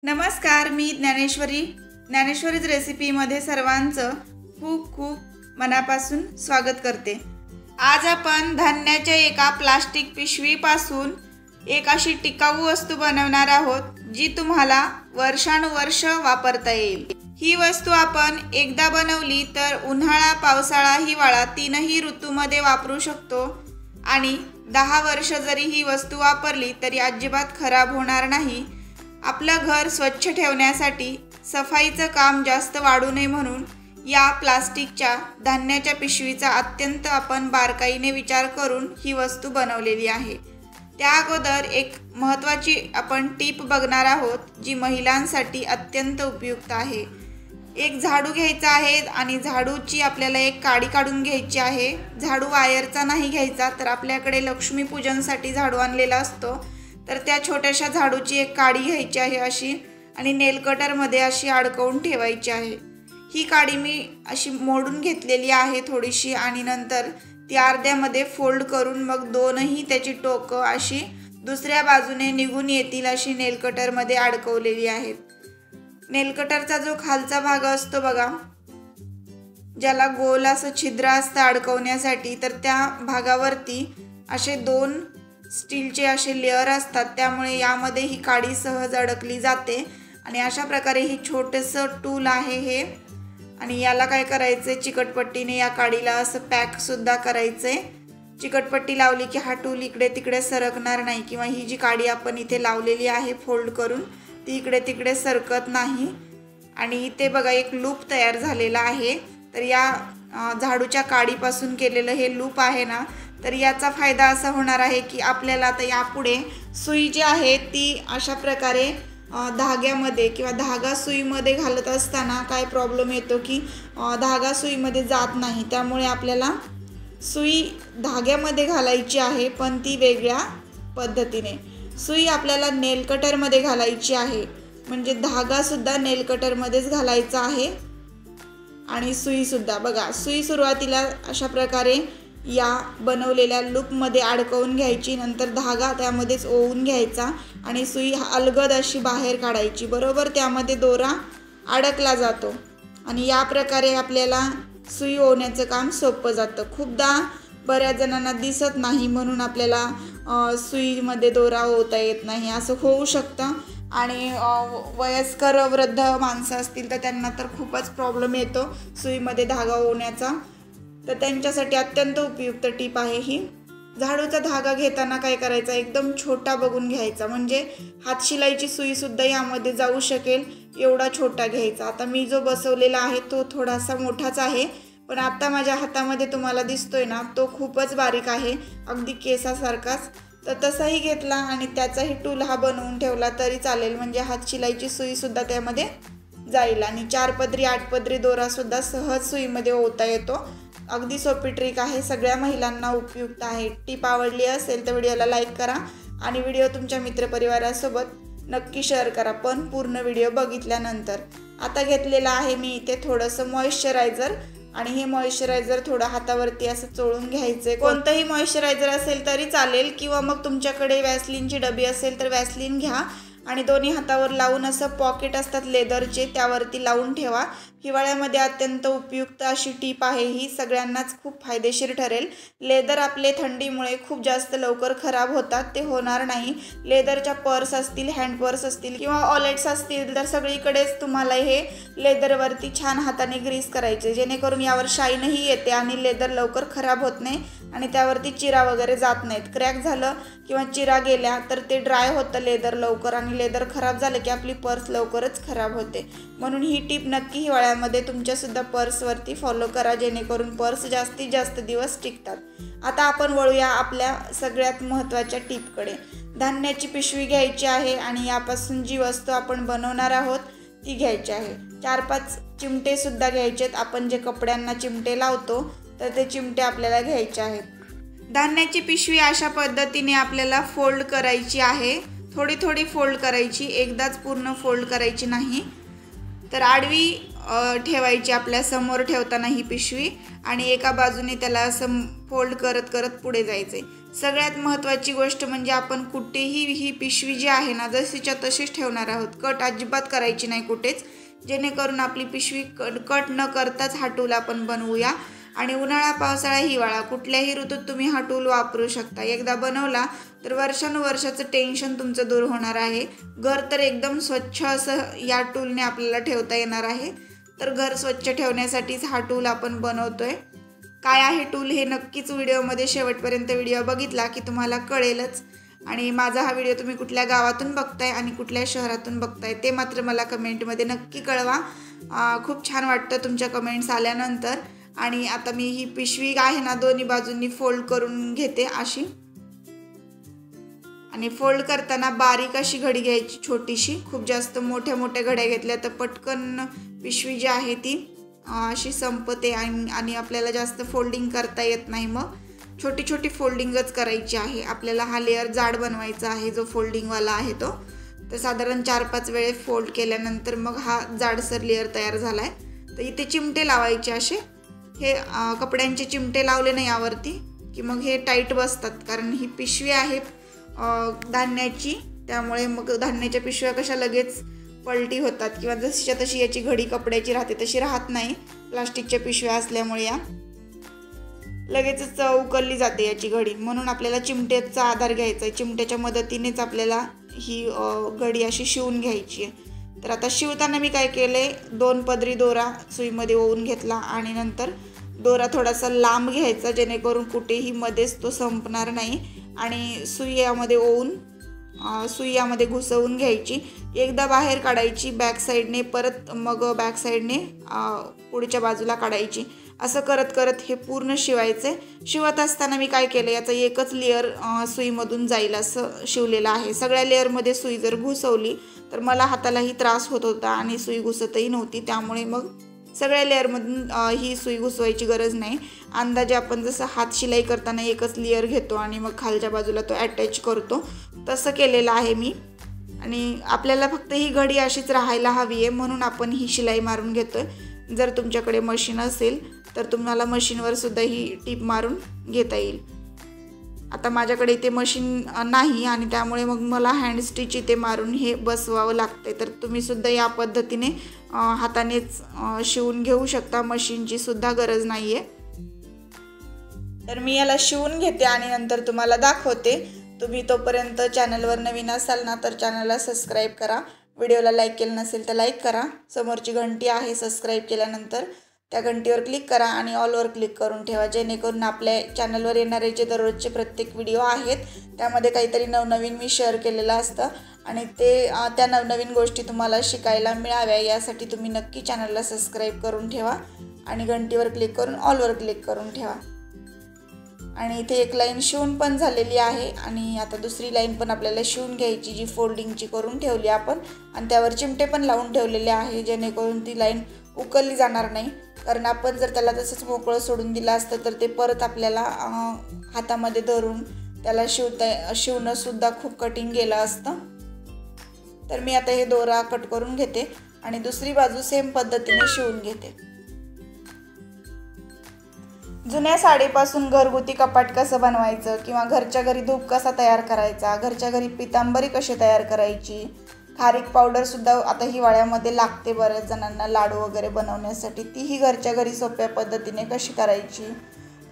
नमस्कार, मी ज्ञानेश्वरीज रेसिपीमध्ये सर्वांचं खूप खूप मनापासून स्वागत करते। आज आपण धान्याच्या एका प्लास्टिक पिशवीपासून एक अशी टिकाऊ वस्तू बनवणार आहोत जी तुम्हाला वर्षानुवर्ष वापरता येईल। ही वस्तू आपण एकदा बनवली तर उन्हाळा, पावसाळा, हिवाळा तीनही ऋतूमध्ये वापरू शकतो आणि 10 वर्ष जरी ही वस्तू वापरली तरी अजिबात खराब होणार नाही। आपलं घर स्वच्छ ठेवण्यासाठी सफाईचं काम जास्त वाढू नये म्हणून या प्लास्टिकच्या धान्याच्या पिशवीचा अत्यंत आपण बारकाईने विचार करून ही वस्तू बनवलेली आहे। त्या अगोदर एक महत्त्वाची आपण टीप बघणार आहोत जी महिलांसाठी अत्यंत उपयुक्त आहे। एक झाडू घ्यायचा आहे आणि झाडूची आपल्याला एक काडी काढून घ्यायची आहे। झाडू वायरचा नाही घ्यायचा, तर आपल्याकडे लक्ष्मीपूजनसाठी झाडू आणलेला असतो, तर त्या छोट्याशा झाडूची एक काडी घ्यायची आहे अशी आणि नेल कटरमध्ये अशी अडकवून ठेवायची आहे। ही काडी मी अशी मोडून घेतलेली आहे थोडीशी आणि नंतर ती अर्ध्यामध्ये फोल्ड करून मग दोनही त्याची टोकं अशी दुसऱ्या बाजूने निघून येतील अशी नेल कटरमध्ये अडकवलेली आहेत। नेल कटरचा जो खालचा भाग असतो बघा, ज्याला गोल असं छिद्र असतं अडकवण्यासाठी, तर त्या भागावरती असे 2 स्टीलचे असे लेयर असतात, त्यामुळे यामध्ये ही काडी सहज अडकली जाते। आणि अशा प्रकारे ही छोटंसं टूल आहे हे, आणि याला काय करायचं, चिकटपट्टीने या काडीला असं पॅक सुद्धा करायचंय। चिकटपट्टी लावली की हा टूल इकडे तिकडे सरकणार नाही, किंवा ही जी काडी आपण इथे लावलेली आहे फोल्ड करून ती इकडे तिकडे सरकत नाही। आणि इथे बघा एक लूप तयार झालेला आहे, तर या झाडूच्या काडीपासून केलेलं हे लूप आहे ना, तर याचा फायदा असा होणार आहे की आपल्याला आता यापुढे सुई जी आहे ती अशा प्रकारे धाग्यामध्ये किंवा धागा सुईमध्ये घालत असताना काय प्रॉब्लेम येतो की धागा सुईमध्ये जात नाही, त्यामुळे आपल्याला सुई धाग्यामध्ये घालायची आहे पण ती वेगळ्या पद्धतीने। सुई आपल्याला नेल कटरमध्ये घालायची आहे, म्हणजे धागासुद्धा नेल कटरमध्येच घालायचा आहे आणि सुईसुद्धा बघा, सुई सुरुवातीला अशा प्रकारे या बनवलेल्या लूपमध्ये अडकवून घ्यायची, नंतर धागा त्यामध्येच ओवून घ्यायचा आणि सुई अलगद अशी बाहेर काढायची, बरोबर त्यामध्ये दोरा अडकला जातो आणि या प्रकारे आपल्याला सुई ओवण्याचं काम सोपं जातं। खूपदा बऱ्याच जणांना दिसत नाही म्हणून आपल्याला सुईमध्ये दोरा ओवता येत नाही, असं होऊ शकतं। आणि वयस्कर वृद्ध माणसं असतील तर त्यांना तर खूपच प्रॉब्लेम येतो सुईमध्ये धागा ओवण्याचा, तर त्यांच्यासाठी अत्यंत उपयुक्त टीप आहे ही। झाडूचा धागा घेताना काय करायचा, एकदम छोटा बघून घ्यायचा, म्हणजे हातशिलाईची सुईसुद्धा यामध्ये जाऊ शकेल एवढा छोटा घ्यायचा। आता मी जो बसवलेला आहे तो थोडासा मोठाच आहे, पण आता माझ्या हातामध्ये तुम्हाला दिसतोय ना तो खूपच बारीक आहे, अगदी केसासारखाच, तर तसाही घेतला आणि त्याचाही टूल हा बनवून ठेवला तरी चालेल, म्हणजे हातशिलाईची सुईसुद्धा त्यामध्ये जाईल आणि 4 पदरी 8 पदरी दोरासुद्धा सहज सुईमध्ये ओवता येतो। अगदी सोपी ट्रिक आहे, सगळ्या महिलांना उपयुक्त आहे। टिप आवडली असेल तर व्हिडिओला लाईक करा आणि व्हिडिओ तुमच्या मित्रपरिवारासोबत नक्की शेअर करा, पण पूर्ण व्हिडिओ बघितल्यानंतर। आता घेतलेलं आहे मी इथे थोडंसं मॉइश्चरायझर आणि हे मॉइश्चरायझर थोडं हातावरती असं चोळून घ्यायचं। कोणतंही मॉइश्चरायझर असेल तरी चालेल, किंवा मग तुमच्याकडे वॅसलीनची डबी असेल तर वॅसलीन घ्या आणि दोन्ही हातावर लावून असं पॉकेट असतात लेदरचे त्यावरती लावून ठेवा। हिवाळ्यामध्ये अत्यंत उपयुक्त अशी टीप आहे ही, सगळ्यांनाच खूप फायदेशीर ठरेल। लेदर आपले थंडीमुळे खूप जास्त लवकर खराब होतात, ते होणार नाही। लेदरच्या पर्स असतील, हँड पर्स असतील किंवा वॉलेट्स असतील तर सगळीकडेच तुम्हाला हे लेदरवरती छान हाताने ग्रीस करायचे, जेणेकरून यावर शाईनही येते आणि लेदर लवकर खराब होत नाही आणि त्यावरती चिरा वगैरे जात नाहीत। क्रॅक झालं किंवा चिरा गेल्या तर ते ड्राय होतं लेदर लवकर, आणि लेदर खराब झालं की आपली पर्स लवकरच खराब होते। म्हणून ही टीप नक्की हिवाळ्यामध्ये तुमच्यासुद्धा पर्सवरती फॉलो करा, जेणेकरून पर्स जास्तीत जास्त दिवस टिकतात। आता आपण वळूया आपल्या सगळ्यात महत्त्वाच्या टीपकडे। धान्याची पिशवी घ्यायची आहे आणि यापासून जी वस्तू आपण बनवणार आहोत ती घ्यायची आहे। 4-5 चिमटेसुद्धा घ्यायचेत, आपण जे कपड्यांना चिमटे लावतो तर ते चिमटे आपल्याला घ्यायचे आहेत। धान्याची पिशवी अशा पद्धतीने आपल्याला फोल्ड करायची आहे, थोडी थोडी फोल्ड करायची, एकदाच पूर्ण फोल्ड करायची नाही। तर आडवी ठेवायची आपल्या समोर ठेवताना ही पिशवी, आणि एका बाजूने त्याला असं फोल्ड करत करत पुढे जायचे। सगळ्यात महत्त्वाची गोष्ट म्हणजे आपण कुठेही ही पिशवी जी आहे ना जशीच्या तशीच ठेवणार आहोत. कट अजिबात करायची नाही कुठेच, जेणेकरून आपली पिशवी कट न करताच हा टूल आपण बनवूया. आणि उन्हाळा, पावसाळा, हिवाळा कुठल्याही ऋतूत तुम्ही हा टूल वापरू शकता. एकदा बनवला तर वर्षानुवर्षाचं टेन्शन तुमचं दूर होणार आहे. घर तर एकदम स्वच्छ असं या टूलने आपल्याला ठेवता येणार आहे. तर घर स्वच्छ ठेवण्यासाठीच हा टूल आपण बनवतोय. काय आहे टूल हे नक्कीच व्हिडिओमध्ये शेवटपर्यंत व्हिडिओ बघितला की तुम्हाला कळेलच. आणि माझा हा व्हिडिओ तुम्ही कुठल्या गावातून बघताय आणि कुठल्या शहरातून बघताय ते मात्र मला कमेंटमध्ये नक्की कळवा. खूप छान वाटतं तुमच्या कमेंट्स आल्यानंतर. आणि आता मी ही पिशवी आहे ना दोन्ही बाजूंनी फोल्ड करून घेते अशी. आणि फोल्ड करताना बारीक अशी घडी घ्यायची छोटीशी. खूप जास्त मोठ्या मोठ्या घड्या घेतल्या तर पटकन पिशवी जी आहे ती अशी संपते आणि आपल्याला जास्त फोल्डिंग करता येत नाही. मग छोटी छोटी फोल्डिंगच करायची आहे आपल्याला. हा लेअर जाड बनवायचा आहे जो फोल्डिंगवाला आहे तो. तर साधारण 4-5 वेळे फोल्ड केल्यानंतर मग हा जाडसर लेअर तयार झाला आहे. तर इथे चिमटे लावायचे असे. हे कपड्यांचे चिमटे लावले नाही यावरती की मग हे टाईट बसतात, कारण ही पिशवी आहे धान्याची. त्यामुळे मग धान्याच्या पिशव्या कशा लगेच पलटी होतात किंवा जशीच्या तशी याची घडी कपड्याची राहते तशी राहत नाही. प्लास्टिकच्या पिशव्या असल्यामुळे या लगेचच उकलली जाते याची घडी. म्हणून आपल्याला चिमट्याचा आधार घ्यायचा आहे. चिमट्याच्या मदतीनेच आपल्याला ही घडी अशी शिवून घ्यायची आहे. तर आता शिवताना मी काय केले, 2 पदरी दोरा सुईमध्ये ओवून घेतला आणि नंतर दोरा थोडासा लांब घ्यायचा जेणेकरून कुठेही मध्येच तो संपणार नाही. आणि सुई यामध्ये ओवून सुई यामध्ये घुसवून घ्यायची. एकदा बाहेर काढायची बॅक साईडने, परत मग बॅक साईडने पुढच्या बाजूला काढायची. असं करत करत हे पूर्ण शिवायचे. शिवत असताना मी काय केलं, याचा एकच लेअर सुईमधून जाईल असं शिवलेलं आहे. सगळ्या लेअरमध्ये सुई जर घुसवली तर मला हातालाही त्रास होत होता आणि सुई घुसतही नव्हती. त्यामुळे मग सगळ्या लेअरमधून ही सुई घुसवायची गरज नाही. अंदाजे आपण जसं हात शिलाई करताना एकच लेअर घेतो आणि मग खालच्या बाजूला तो अटॅच करतो तसं केलेलं आहे मी. आणि आपल्याला फक्त ही घडी अशीच राहायला हवी आहे म्हणून आपण ही शिलाई मारून घेतोय. जर तुमच्याकडे मशीन असेल तर तुम्हाला मशीनवर सुद्धा ही टीप मारून घेता येईल. आता माझ्याकडे इथे मशीन नाही आणि त्यामुळे मग मला हँड स्टिच इथे मारून हे बसवावं लागते. तर तुम्ही सुद्धा या पद्धतीने हातानेच शिवून घेऊ शकता, मशीनची सुद्धा गरज नाही आहे. तर मी याला शिवून घेते आणि नंतर तुम्हाला दाखवते. तुम्ही तोपर्यंत चॅनलवर नवीन असाल ना तर चॅनलला सबस्क्राईब करा. व्हिडिओला लाईक केलं नसेल तर लाईक करा. समोरची घंटी आहे सबस्क्राईब केल्यानंतर त्या घंटीवर क्लिक करा आणि ऑलवर क्लिक करून ठेवा, जेणेकरून आपल्या चॅनलवर येणारे जे दररोजचे प्रत्येक व्हिडिओ आहेत त्यामध्ये काहीतरी नवनवीन मी शेअर केलेलं असतं आणि त्या नवनवीन गोष्टी तुम्हाला शिकायला मिळाव्या यासाठी तुम्ही नक्की चॅनलला सबस्क्राईब करून ठेवा आणि घंटीवर क्लिक करून ऑलवर क्लिक करून ठेवा. आणि इथे एक लाईन शिवून पण झालेली आहे आणि आता दुसरी लाईन पण आपल्याला शिवून घ्यायची जी फोल्डिंगची करून ठेवली आपण. आणि त्यावर चिमटे पण लावून ठेवलेले आहे जेणेकरून ती लाईन उकलली जाणार नाही. कारण आपण जर त्याला तसंच मोकळं सोडून दिलं असतं तर ते परत आपल्याला हातामध्ये धरून त्याला शिवणं सुद्धा खूप कठीण गेलं असतं. तर मी आता हे दोरा कट करून घेते आणि दुसरी बाजू सेम पद्धतीने शिवून घेते. जुन्या साडीपासून घरगुती कपाट कसं बनवायचं किंवा घरच्या घरी धूप कसा तयार करायचा, घरच्या घरी पितांबरी कशी तयार करायची, खारीक पावडरसुद्धा आता हिवाळ्यामध्ये लागते बऱ्याच जणांना लाडू वगैरे बनवण्यासाठी, तीही घरच्या घरी सोप्या पद्धतीने कशी करायची,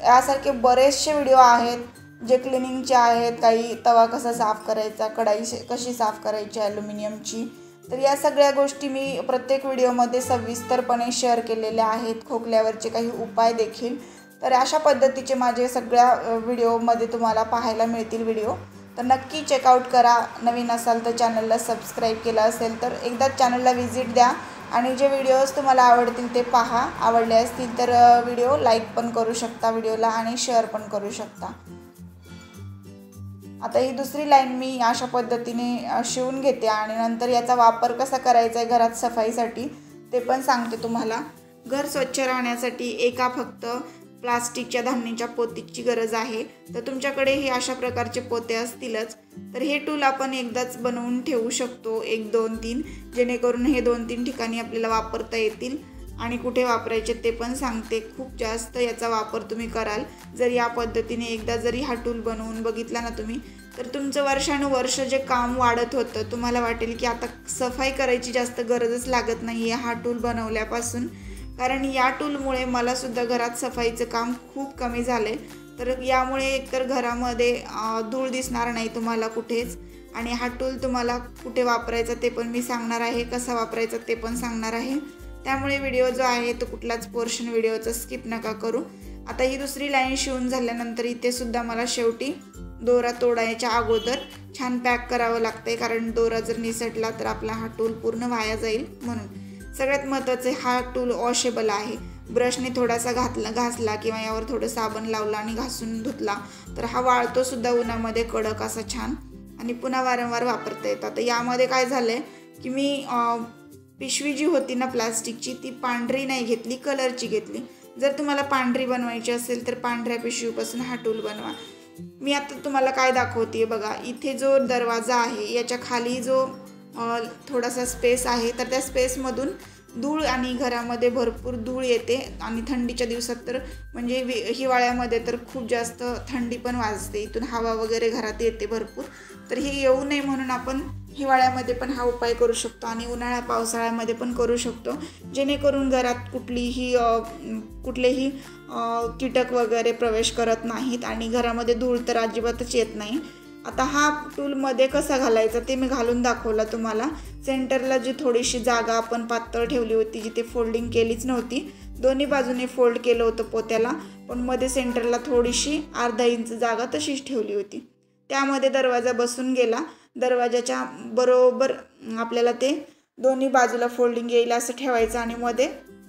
यासारखे बरेचसे व्हिडिओ आहेत जे क्लिनिंगचे आहेत. काही तवा कसा साफ करायचा, कढाई कशी साफ करायची ॲल्युमिनियमची. तर या सगळ्या गोष्टी मी प्रत्येक व्हिडिओमध्ये सविस्तरपणे शेअर केलेल्या आहेत. खोकल्यावरचे काही उपाय देखील. तर अशा पद्धतीचे माझे सगळ्या व्हिडिओमध्ये तुम्हाला पाहायला मिळतील व्हिडिओ. तर नक्की चेकआउट करा. नवीन असाल तर चॅनलला सबस्क्राईब केलं असेल तर एकदा चॅनलला व्हिजिट द्या आणि जे व्हिडिओज तुम्हाला आवडतील ते पहा. आवडले असतील तर व्हिडिओ लाईक पण करू शकता व्हिडिओला आणि शेअर पण करू शकता. आता ही दुसरी लाईन मी अशा पद्धतीने शिवून घेते आणि नंतर याचा वापर कसा करायचा आहे घरात सफाईसाठी ते पण सांगते तुम्हाला. घर स्वच्छ राहण्यासाठी एका फक्त प्लास्टिकच्या धान्याच्या पोतीची गरज आहे. तर तुमच्याकडे हे अशा प्रकारचे पोते असतीलच. तर हे टूल आपण एकदाच बनवून ठेवू शकतो 1, 2, 3, जेणेकरून हे 2-3 ठिकाणी आपल्याला वापरता येतील. आणि कुठे वापरायचे ते पण सांगते। खूप जास्त याचा वापर तुम्ही कराल जर या पद्धतीने एकदा जरी हा टूल बनवून बघितला ना तुम्ही, तर तुमचं वर्षानुवर्ष जे काम वाढत होतं तुम्हाला वाटेल की आता सफाई करायची जास्त गरजच लागत नाही आहे हा टूल बनवल्यापासून। कारण या टूलमुळे मला सुद्धा घरात सफाईचं काम खूप कमी झाले। तर यामुळे एकतर घरामध्ये धूळ दिसणार नाही तुम्हाला कुठेच, आणि हा टूल तुम्हाला कुठे वापरायचा ते पण मी सांगणार आहे, कसा वापरायचा ते पण सांगणार आहे। त्यामुळे व्हिडिओ जो आहे तो कुठलाच पोर्शन व्हिडिओचा स्किप नका करू। आता ही दुसरी लाईन शिवून झाल्यानंतर इथे सुद्धा मला शेवटी दोरा तोडायच्या अगोदर छान पॅक करावं लागतंय, कारण दोरा जर निसटला तर आपला हा टूल पूर्ण वाया जाईल म्हणून। सगळ्यात महत्त्वाचे हा टूल वॉशेबल आहे। ब्रशने थोडासा घासला किंवा यावर थोडं साबण लावलं आणि घासून धुतला तर हा वाळतो सुद्धा उन्हामध्ये कडक असा छान, आणि पुन्हा वारंवार वापरता येतो। आता यामध्ये काय झालंय की मी पिशवी जी होती ना प्लास्टिकची ती पांढरी नाही घेतली, कलरची घेतली। जर तुम्हाला पांढरी बनवायची असेल तर पांढऱ्या पिशवीपासून हा टूल बनवा। मी आता तुम्हाला काय दाखवते बघा, इथे जो दरवाजा आहे याच्या खाली जो थोडासा स्पेस आहे, तर त्या स्पेसमधून धूळ आणि घरामध्ये भरपूर धूळ येते, आणि थंडीच्या दिवसात तर म्हणजे हिवाळ्यामध्ये तर खूप जास्त थंडी पण वाजते, इथून हवा वगैरे घरात येते भरपूर। तर हे येऊ नये म्हणून आपण हिवाळ्यामध्ये पण हा उपाय करू शकतो आणि उन्हाळ्या पावसाळ्यामध्ये पण करू शकतो, जेणेकरून घरात कुठलेही कीटक वगैरे प्रवेश करत नाहीत आणि घरामध्ये धूळ तर अजिबातच येत नाही। आता हा टूलमध्ये कसा घालायचा ते मी घालून दाखवला तुम्हाला। सेंटरला जी थोडीशी जागा आपण पातळ ठेवली होती, जिथे फोल्डिंग केलीच नव्हती, दोन्ही बाजूने फोल्ड केलं होतं पोत्याला, पण मध्ये सेंटरला थोडीशी अर्धा इंच जागा तशीच ठेवली होती। त्यामध्ये दरवाजा बसून गेला। दरवाजाच्या बरोबर आपल्याला ते दोन्ही बाजूला फोल्डिंग येईल असं ठेवायचं आणि मध्ये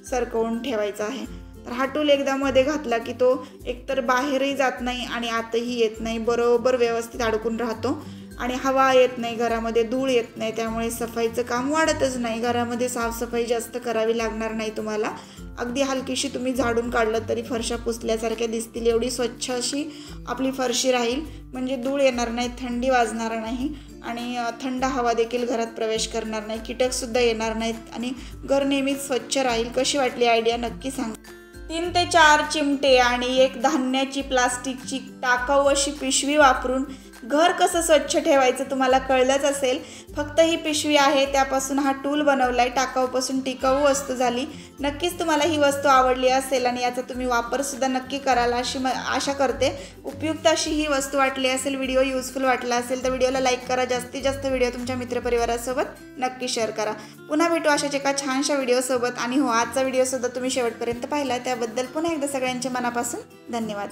सरकवून ठेवायचं आहे। तर हा टूल एकदा मध्ये घातला की तो एकतर बाहेरही जात नाही आणि आतही येत नाही, बरोबर व्यवस्थित अडकून राहतो आणि हवा येत नाही, घरामध्ये धूळ येत नाही, त्यामुळे सफाईचं काम वाढतच नाही। घरामध्ये साफसफाई जास्त करावी लागणार नाही तुम्हाला। अगदी हलकीशी तुम्ही झाडून काढलं तरी फरशा पुसल्यासारख्या दिसतील, एवढी स्वच्छ अशी आपली फरशी राहील, म्हणजे धूळ येणार नाही, थंडी वाजणार नाही आणि थंड हवा देखील घरात प्रवेश करणार नाही, कीटकसुद्धा येणार नाहीत आणि घर नेहमीच स्वच्छ राहील। कशी वाटली आयडिया नक्की सांगा। 3 ते 4 चिमटे आणि एक धान्याची प्लास्टिकची टाकाऊ अशी पिशवी वापरून घर कसं स्वच्छ ठेवायचं तुम्हाला कळलंच असेल। फक्त ही पिशवी आहे त्यापासून हा टूल बनवलाय, टाकाऊपासून टिकाऊ वस्तू झाली। नक्कीच तुम्हाला ही वस्तू आवडली असेल आणि याचा तुम्ही वापरसुद्धा नक्की कराल अशी आशा करते। उपयुक्त अशी ही वस्तू वाटली असेल, व्हिडिओ युजफुल वाटला असेल तर व्हिडिओला लाईक करा, जास्तीत जास्त व्हिडिओ तुमच्या मित्रपरिवारासोबत नक्की शेअर करा। पुन्हा भेटू अशाच एका छानशा व्हिडिओसोबत, आणि हो आजचा व्हिडिओसुद्धा तुम्ही शेवटपर्यंत पाहिला त्याबद्दल पुन्हा एकदा सगळ्यांच्या मनापासून धन्यवाद।